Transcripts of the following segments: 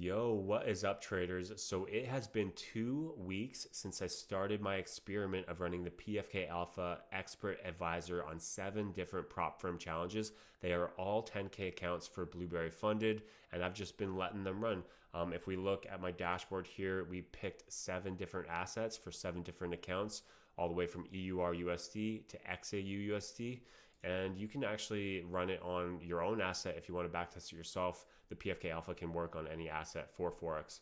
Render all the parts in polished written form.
Yo, what is up, traders? So it has been 2 weeks since I started my experiment of running the PFK Alpha Expert Advisor on 7 different prop firm challenges. They are all 10K accounts for Blueberry funded, and I've just been letting them run. If we look at my dashboard here, we picked 7 different assets for 7 different accounts, all the way from EUR USD to XAU USD. And you can actually run it on your own asset if you want to backtest it yourself. The PFK Alpha can work on any asset for Forex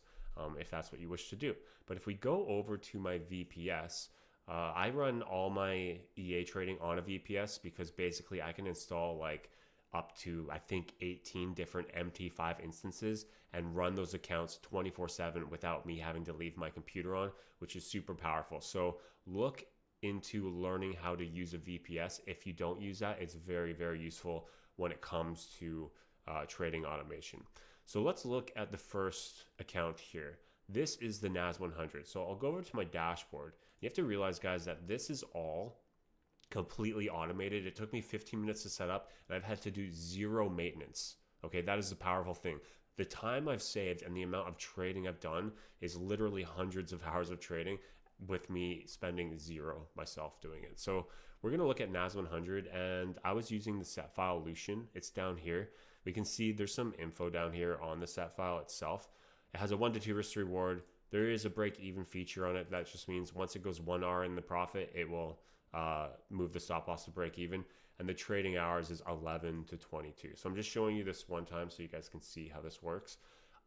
if that's what you wish to do. But if we go over to my VPS, I run all my EA trading on a VPS because basically I can install like up to I think 18 different MT5 instances and run those accounts 24/7 without me having to leave my computer on, which is super powerful. So look into learning how to use a VPS. If you don't use that, it's very, very useful when it comes to trading automation. So let's look at the first account here. This is the NAS 100. So I'll go over to my dashboard. You have to realize, guys, that this is all completely automated. It took me 15 minutes to set up, and I've had to do zero maintenance. Okay, that is the powerful thing. The time I've saved and the amount of trading I've done is literally hundreds of hours of trading, with me spending zero myself doing it. So we're going to look at NAS 100, and I was using the set file Lucian. It's down here. We can see there's some info down here on the set file itself. It has a 1 to 2 risk to reward. There is a break even feature on it. That just means once it goes 1 hour in the profit, it will move the stop loss to break even. And the trading hours is 11 to 22. So I'm just showing you this one time so you guys can see how this works.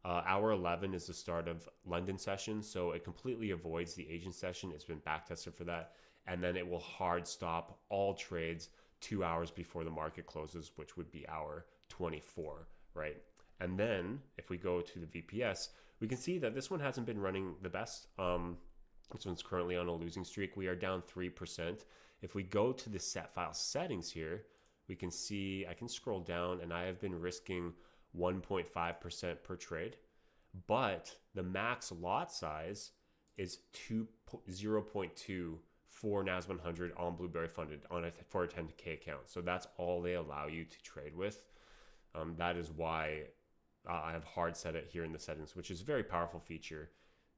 Hour 11 is the start of London session, so it completely avoids the Asian session. It's been backtested for that. And then it will hard stop all trades 2 hours before the market closes, which would be hour 24, right? And then if we go to the VPS, we can see that this one hasn't been running the best. This one's currently on a losing streak. We are down 3%. If we go to the set file settings here, we can see I can scroll down, and I have been risking 1.5% per trade, but the max lot size is 0.2 for NAS 100 on Blueberry funded for a 10K account. So that's all they allow you to trade with. That is why I have hard set it here in the settings, which is a very powerful feature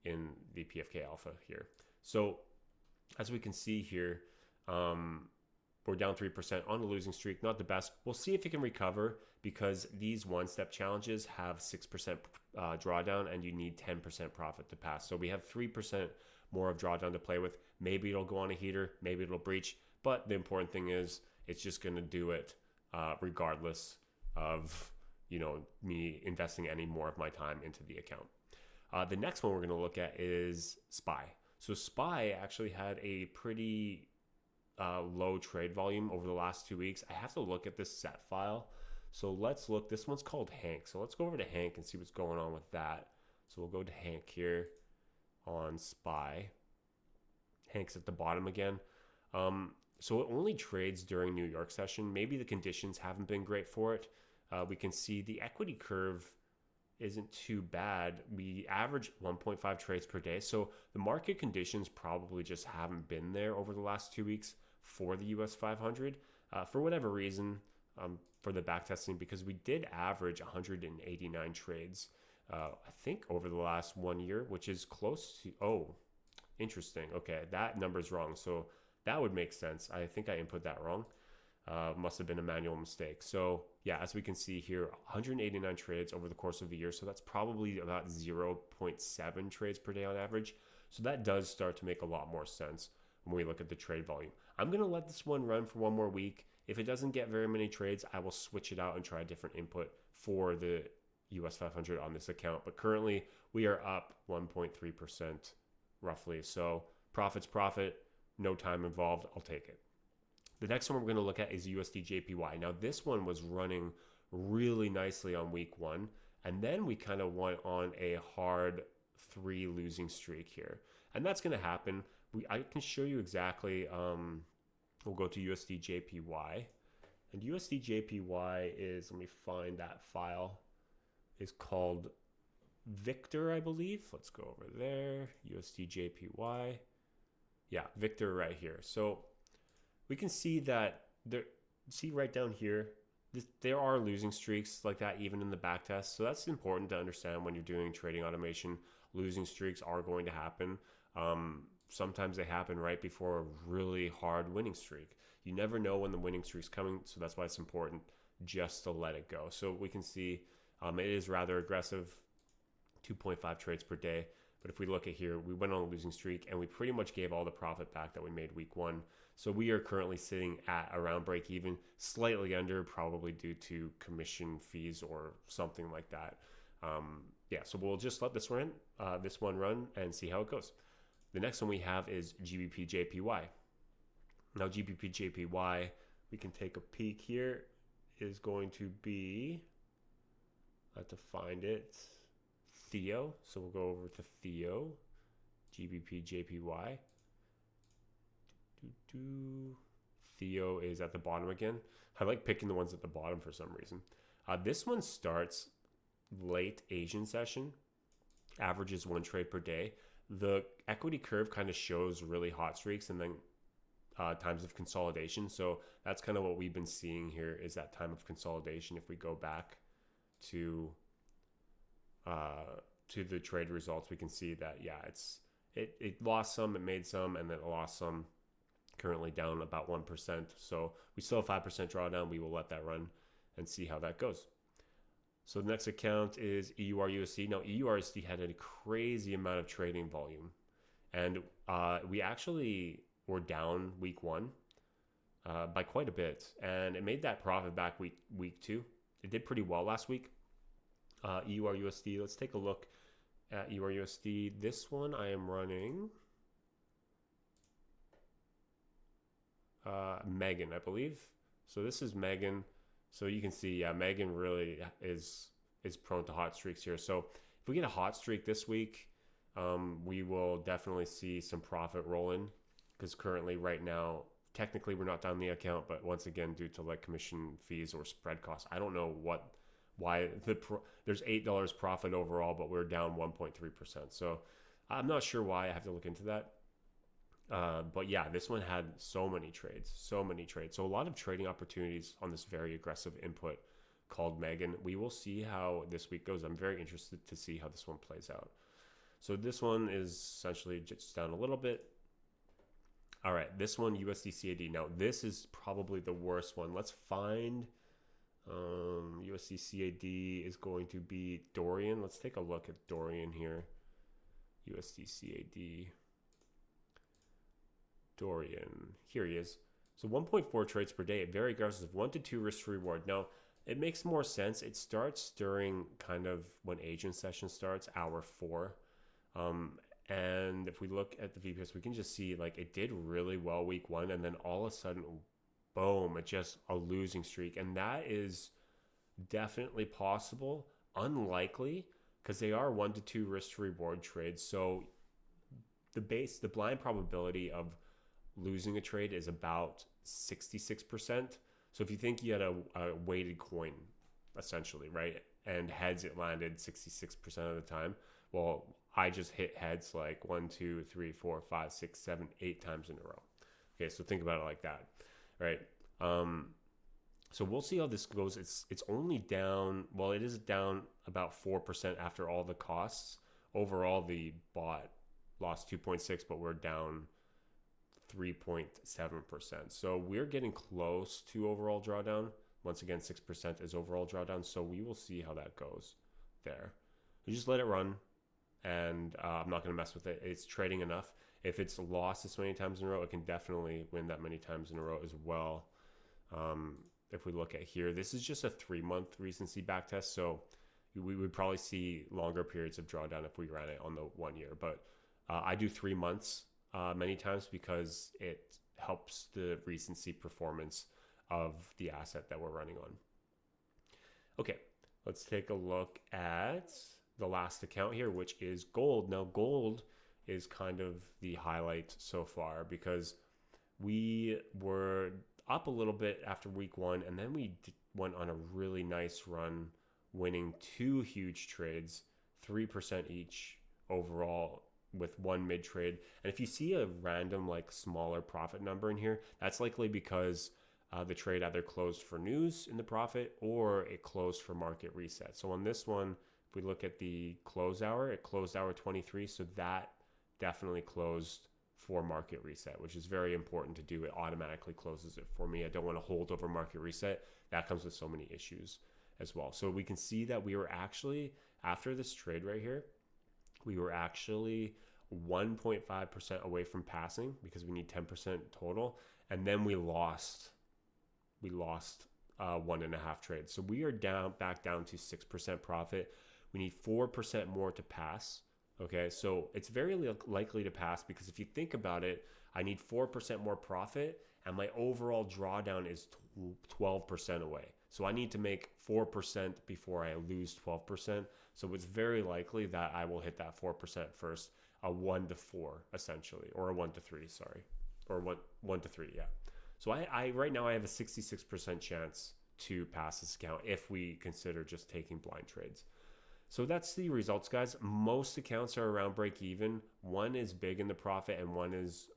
in the PFK Alpha here. So as we can see here, we're down 3% on a losing streak. Not the best. We'll see if it can recover because these one-step challenges have 6% drawdown and you need 10% profit to pass. So we have 3% more of drawdown to play with. Maybe it'll go on a heater. Maybe it'll breach. But the important thing is it's just going to do it regardless of me investing any more of my time into the account. The next one we're going to look at is SPY. So SPY actually had a pretty low trade volume over the last 2 weeks. I have to look at this set file. So let's look. This one's called Hank. So let's go over to Hank and see what's going on with that. So we'll go to Hank here on SPY. Hank's at the bottom again. So it only trades during New York session. Maybe the conditions haven't been great for it. We can see the equity curve isn't too bad. We average 1.5 trades per day. So the market conditions probably just haven't been there over the last 2 weeks for the US 500 for whatever reason, for the backtesting, because we did average 189 trades, I think over the last 1 year, which is close to, interesting. Okay, that number's wrong. So that would make sense. I think I input that wrong. Must have been a manual mistake. So yeah, as we can see here, 189 trades over the course of the year. So that's probably about 0.7 trades per day on average. So that does start to make a lot more sense when we look at the trade volume. I'm going to let this one run for 1 more week. If it doesn't get very many trades, I will switch it out and try a different input for the US 500 on this account. But currently we are up 1.3% roughly. So profit's profit, no time involved. I'll take it. The next one we're going to look at is USD JPY. Now, this one was running really nicely on week 1, and then we kind of went on a hard 3 losing streak here. And that's going to happen. I can show you exactly. We'll go to USD JPY. And USD JPY is, let me find that file, is called Victor, I believe. Let's go over there. USD JPY. Yeah, Victor right here. So we can see that see right down here, there are losing streaks like that even in the back test. So that's important to understand when you're doing trading automation. Losing streaks are going to happen. Sometimes they happen right before a really hard winning streak. You never know when the winning streak's coming, so that's why it's important just to let it go. So we can see it is rather aggressive, 2.5 trades per day. But if we look at here, we went on a losing streak and we pretty much gave all the profit back that we made week one. So we are currently sitting at around break even, slightly under, probably due to commission fees or something like that. Yeah, so we'll just let this one run and see how it goes. The next one we have is GBP JPY. Now GBP JPY, we can take a peek here, is going to be, I have to find it, Theo. So we'll go over to Theo, GBP JPY. Theo is at the bottom again. I like picking the ones at the bottom for some reason. This one starts late Asian session, averages 1 trade per day. The equity curve kind of shows really hot streaks and then times of consolidation. So that's kind of what we've been seeing here, is that time of consolidation. If we go back to the trade results, we can see that, yeah, it lost some, it made some, and then it lost some. Currently down about 1%. So we still have 5% drawdown. We will let that run and see how that goes. So the next account is EURUSD. Now EURUSD had a crazy amount of trading volume, and we actually were down week one by quite a bit, and it made that profit back week two. It did pretty well last week. EURUSD, let's take a look at EURUSD. This one I am running Megan, I believe. So this is Megan. So you can see, yeah, Megan really is prone to hot streaks here. So if we get a hot streak this week, we will definitely see some profit roll in, because currently right now, technically we're not down the account, but once again, due to like commission fees or spread costs, I don't know why there's $8 profit overall, but we're down 1.3%. So I'm not sure why. I have to look into that. But yeah, this one had so many trades. So a lot of trading opportunities on this very aggressive input called Megan. We will see how this week goes. I'm very interested to see how this one plays out. So this one is essentially just down a little bit. All right, this one, USD CAD. Now this is probably the worst one. Let's find USD CAD is going to be Dorian. Let's take a look at Dorian here. USD CAD. Dorian, here he is. So 1.4 trades per day, very aggressive, 1 to 2 risk to reward. Now it makes more sense. It starts during kind of when Asian session starts, hour 4. And if we look at the VPS, we can just see like it did really well week one, and then all of a sudden, boom, it's just a losing streak. And that is definitely possible, unlikely, because they are 1 to 2 risk to reward trades. So the blind probability of losing a trade is about 66%. So if you think you had a weighted coin, essentially, right, and heads it landed 66% of the time, well, I just hit heads like 1, 2, 3, 4, 5, 6, 7, 8 times in a row. Okay, so think about it like that, right? So we'll see how this goes. It's only down, well, it is down about 4% after all the costs. Overall, the bot lost 2.6, but we're down 3.7%. So we're getting close to overall drawdown. Once again, 6% is overall drawdown. So we will see how that goes there. You just let it run, and I'm not going to mess with it. It's trading enough. If it's lost this many times in a row, it can definitely win that many times in a row as well. If we look at here, this is just a 3-month recency backtest. So we would probably see longer periods of drawdown if we ran it on the 1 year. But I do 3 months many times because it helps the recency performance of the asset that we're running on. Okay, let's take a look at the last account here, which is gold. Now, gold is kind of the highlight so far because we were up a little bit after week one, and then we went on a really nice run, winning 2 huge trades, 3% each overall, with 1 mid trade. And if you see a random like smaller profit number in here, that's likely because the trade either closed for news in the profit or it closed for market reset. So on this one, if we look at the close hour, it closed hour 23. So that definitely closed for market reset, which is very important to do. It automatically closes it for me. I don't want to hold over market reset. That comes with so many issues as well. So we can see that we were actually, after this trade right here, we were actually 1.5% away from passing because we need 10% total. And then we lost 1.5 trades. So we are back down to 6% profit. We need 4% more to pass. Okay, so it's very likely to pass because if you think about it, I need 4% more profit and my overall drawdown is 12% away. So I need to make 4% before I lose 12%. So it's very likely that I will hit that 4% first, a 1 to 4 essentially, or a 1 to 3, sorry, or 1 to 3, yeah. So I right now I have a 66% chance to pass this account if we consider just taking blind trades. So that's the results, guys. Most accounts are around break even. One is big in the profit and one is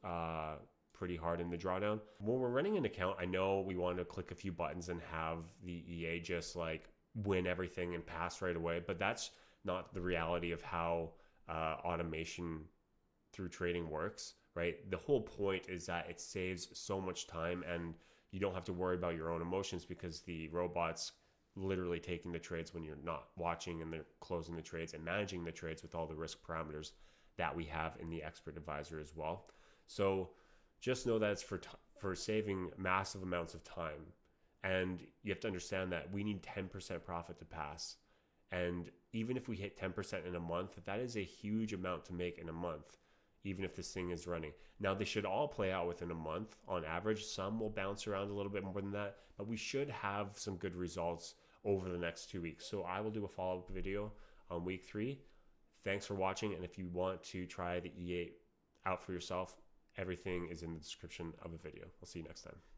pretty hard in the drawdown. When we're running an account, I know we want to click a few buttons and have the EA just like win everything and pass right away, but that's not the reality of how automation through trading works, right? The whole point is that it saves so much time and you don't have to worry about your own emotions because the robots literally taking the trades when you're not watching, and they're closing the trades and managing the trades with all the risk parameters that we have in the expert advisor as well. So just know that it's for saving massive amounts of time. And you have to understand that we need 10% profit to pass. And even if we hit 10% in a month, that is a huge amount to make in a month, even if this thing is running. Now, they should all play out within a month on average. Some will bounce around a little bit more than that, but we should have some good results over the next 2 weeks. So I will do a follow-up video on week 3. Thanks for watching. And if you want to try the EA out for yourself, everything is in the description of the video. I'll see you next time.